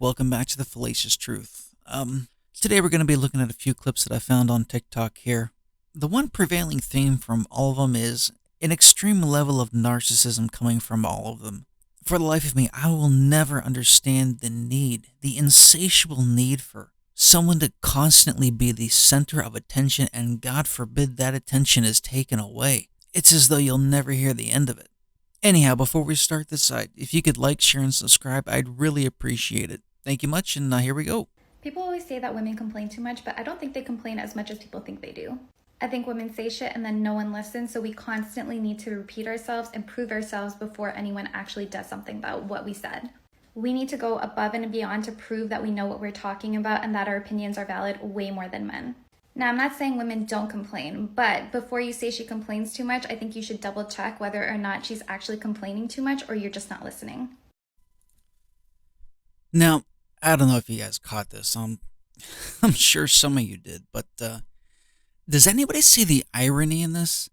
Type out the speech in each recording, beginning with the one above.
welcome back to The Fallacious Truth. Today we're going to be looking at a few clips that I found on TikTok here. The one prevailing theme from all of them is an extreme level of narcissism coming from all of them. For the life of me, I will never understand the insatiable need for someone to constantly be the center of attention, and God forbid that attention is taken away. It's as though you'll never hear the end of it. Anyhow, before we start this side, if you could like, share, and subscribe, I'd really appreciate it. Thank you much, and here we go. People always say that women complain too much, but I don't think they complain as much as people think they do. I think women say shit and then no one listens, so we constantly need to repeat ourselves and prove ourselves before anyone actually does something about what we said. We need to go above and beyond to prove that we know what we're talking about and that our opinions are valid way more than men. Now, I'm not saying women don't complain, but before you say she complains too much, I think you should double check whether or not she's actually complaining too much or you're just not listening. Now, I don't know if you guys caught this. I'm sure some of you did, but does anybody see the irony in this?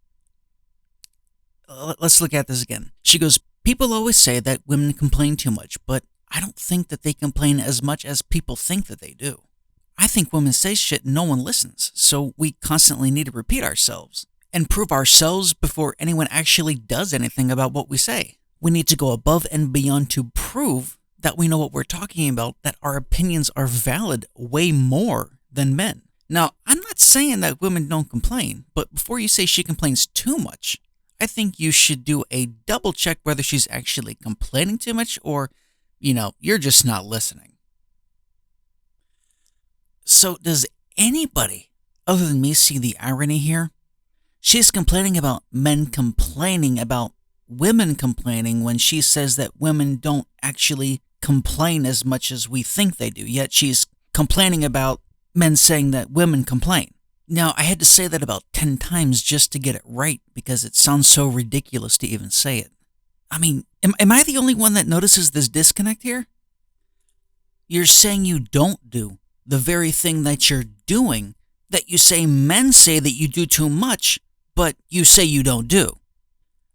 Let's look at this again. She goes, people always say that women complain too much, but I don't think that they complain as much as people think that they do. I think women say shit and no one listens, so we constantly need to repeat ourselves and prove ourselves before anyone actually does anything about what we say. We need to go above and beyond to prove that we know what we're talking about, that our opinions are valid way more than men. Now, I'm not saying that women don't complain, but before you say she complains too much, I think you should do a double check whether she's actually complaining too much or, you're just not listening. So does anybody other than me see the irony here? She's complaining about men complaining about women complaining when she says that women don't actually complain as much as we think they do, yet she's complaining about men saying that women complain. Now, I had to say that about 10 times just to get it right because it sounds so ridiculous to even say it. I mean, am I the only one that notices this disconnect here? You're saying you don't do the very thing that you're doing, that you say men say that you do too much, but you say you don't do.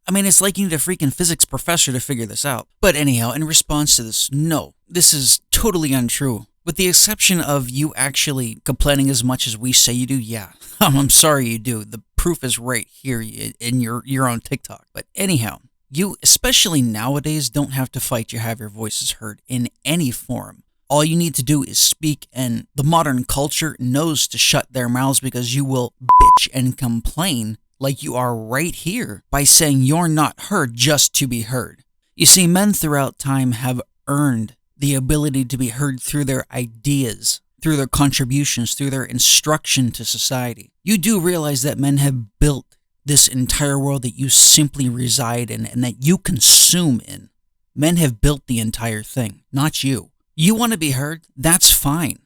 I mean, it's like you need a freaking physics professor to figure this out. But anyhow, in response to this, no, this is totally untrue. With the exception of you actually complaining as much as we say you do, yeah, I'm sorry you do. The proof is right here in your own TikTok. But anyhow, you, especially nowadays, don't have to fight to have your voices heard in any form. All you need to do is speak, and the modern culture knows to shut their mouths because you will bitch and complain like you are right here by saying you're not heard just to be heard. You see, men throughout time have earned the ability to be heard through their ideas, through their contributions, through their instruction to society. You do realize that men have built this entire world that you simply reside in and that you consume in. Men have built the entire thing, not you. You want to be heard? That's fine.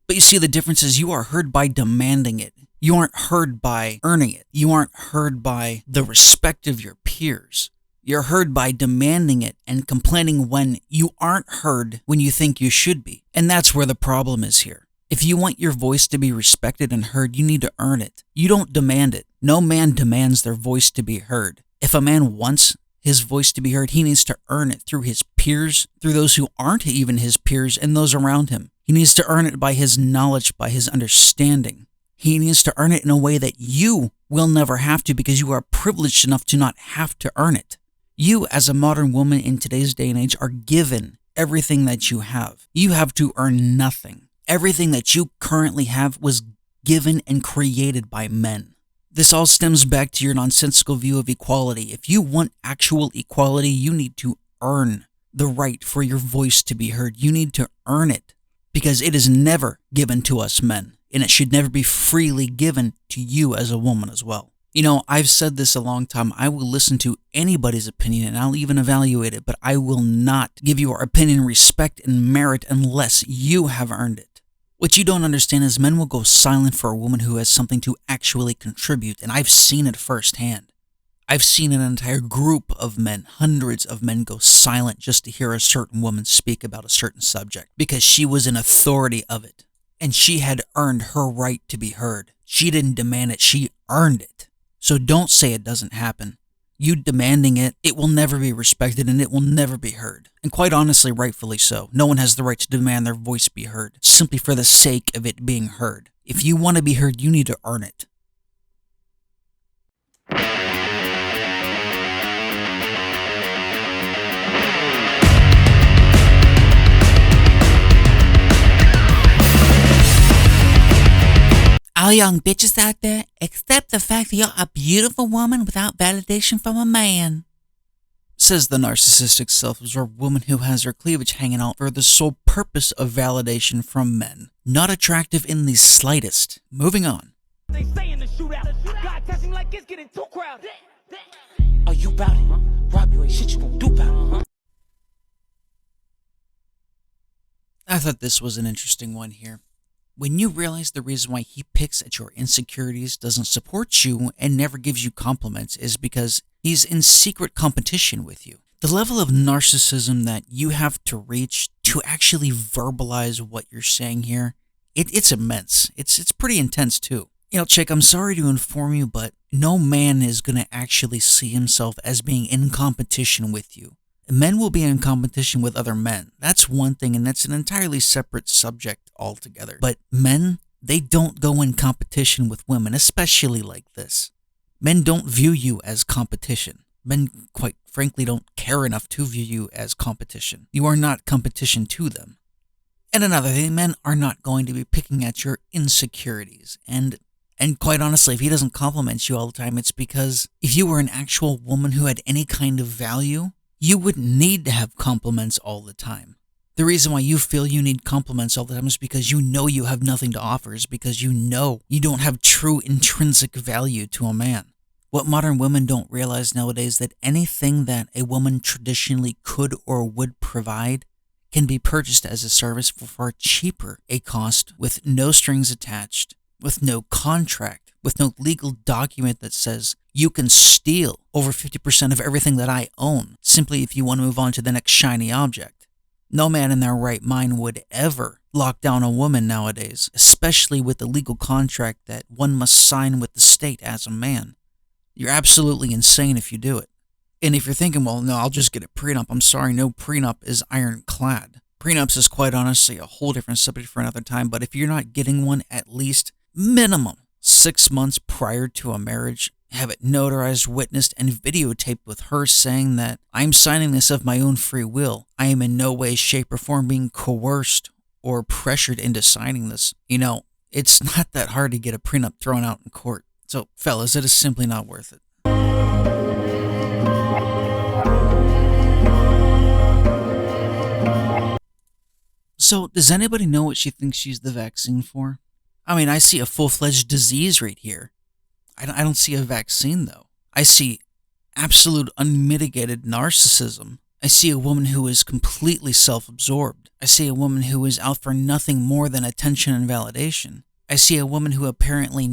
But you see, the difference is you are heard by demanding it. You aren't heard by earning it. You aren't heard by the respect of your peers. You're heard by demanding it and complaining when you aren't heard when you think you should be. And that's where the problem is here. If you want your voice to be respected and heard, you need to earn it. You don't demand it. No man demands their voice to be heard. If a man wants his voice to be heard, he needs to earn it through his peers, through those who aren't even his peers and those around him. He needs to earn it by his knowledge, by his understanding. He needs to earn it in a way that you will never have to because you are privileged enough to not have to earn it. You, as a modern woman in today's day and age, are given everything that you have. You have to earn nothing. Everything that you currently have was given and created by men. This all stems back to your nonsensical view of equality. If you want actual equality, you need to earn the right for your voice to be heard. You need to earn it because it is never given to us men, and it should never be freely given to you as a woman as well. I've said this a long time. I will listen to anybody's opinion and I'll even evaluate it, but I will not give your opinion respect and merit unless you have earned it. What you don't understand is men will go silent for a woman who has something to actually contribute, and I've seen it firsthand. I've seen an entire group of men, hundreds of men, go silent just to hear a certain woman speak about a certain subject because she was an authority of it, and she had earned her right to be heard. She didn't demand it, she earned it. So don't say it doesn't happen. You demanding it, it will never be respected and it will never be heard. And quite honestly, rightfully so. No one has the right to demand their voice be heard, simply for the sake of it being heard. If you want to be heard, you need to earn it. All young bitches out there, accept the fact that you're a beautiful woman without validation from a man. Says the narcissistic, self-absorbed woman who has her cleavage hanging out for the sole purpose of validation from men. Not attractive in the slightest. Moving on. They say in the shootout, God testing like it's getting too crowded. Are you bout it, huh? Rob, you ain't shit you gon' do bout it, huh? I thought this was an interesting one here. When you realize the reason why he picks at your insecurities, doesn't support you, and never gives you compliments is because he's in secret competition with you. The level of narcissism that you have to reach to actually verbalize what you're saying here, it's immense. It's pretty intense too. You know, chick, I'm sorry to inform you, but no man is going to actually see himself as being in competition with you. Men will be in competition with other men. That's one thing, and that's an entirely separate subject altogether. But men, they don't go in competition with women, especially like this. Men don't view you as competition. Men, quite frankly, don't care enough to view you as competition. You are not competition to them. And another thing, men are not going to be picking at your insecurities. And quite honestly, if he doesn't compliment you all the time, it's because if you were an actual woman who had any kind of value, you wouldn't need to have compliments all the time. The reason why you feel you need compliments all the time is because you know you have nothing to offer, is because you know you don't have true intrinsic value to a man. What modern women don't realize nowadays is that anything that a woman traditionally could or would provide can be purchased as a service for far cheaper a cost, with no strings attached, with no contract, with no legal document that says you can steal over 50% of everything that I own simply if you want to move on to the next shiny object. No man in their right mind would ever lock down a woman nowadays, especially with the legal contract that one must sign with the state as a man. You're absolutely insane if you do it. And if you're thinking, well, no, I'll just get a prenup. I'm sorry, no prenup is ironclad. Prenups is quite honestly a whole different subject for another time, but if you're not getting one at least minimum 6 months prior to a marriage, have it notarized, witnessed, and videotaped with her saying that I'm signing this of my own free will. I am in no way, shape, or form being coerced or pressured into signing this. You know, it's not that hard to get a prenup thrown out in court. So, fellas, it is simply not worth it. So, does anybody know what she thinks she's the vaccine for? I mean, I see a full-fledged disease right here. I don't see a vaccine, though. I see absolute unmitigated narcissism. I see a woman who is completely self-absorbed. I see a woman who is out for nothing more than attention and validation. I see a woman who apparently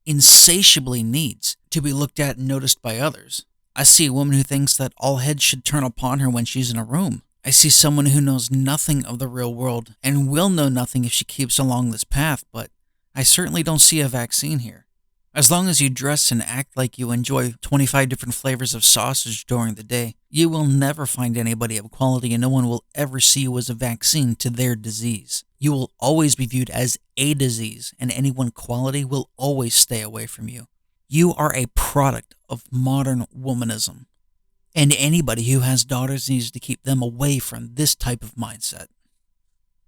insatiably needs, to be looked at and noticed by others. I see a woman who thinks that all heads should turn upon her when she's in a room. I see someone who knows nothing of the real world and will know nothing if she keeps along this path, but I certainly don't see a vaccine here. As long as you dress and act like you enjoy 25 different flavors of sausage during the day, you will never find anybody of quality, and no one will ever see you as a vaccine to their disease. You will always be viewed as a disease, and anyone quality will always stay away from you. You are a product of modern womanism, and anybody who has daughters needs to keep them away from this type of mindset.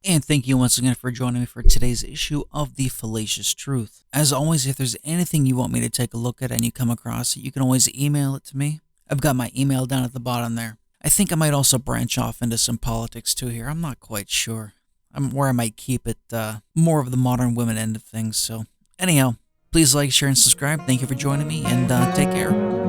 And thank you once again for joining me for today's issue of The Fallacious Truth. As always, if there's anything you want me to take a look at and you come across it, you can always email it to me. I've got my email down at the bottom there. I think I might also branch off into some politics too here. I'm not quite sure. Where I might keep it more of the modern women end of things. So anyhow, please like, share, and subscribe. Thank you for joining me, and take care.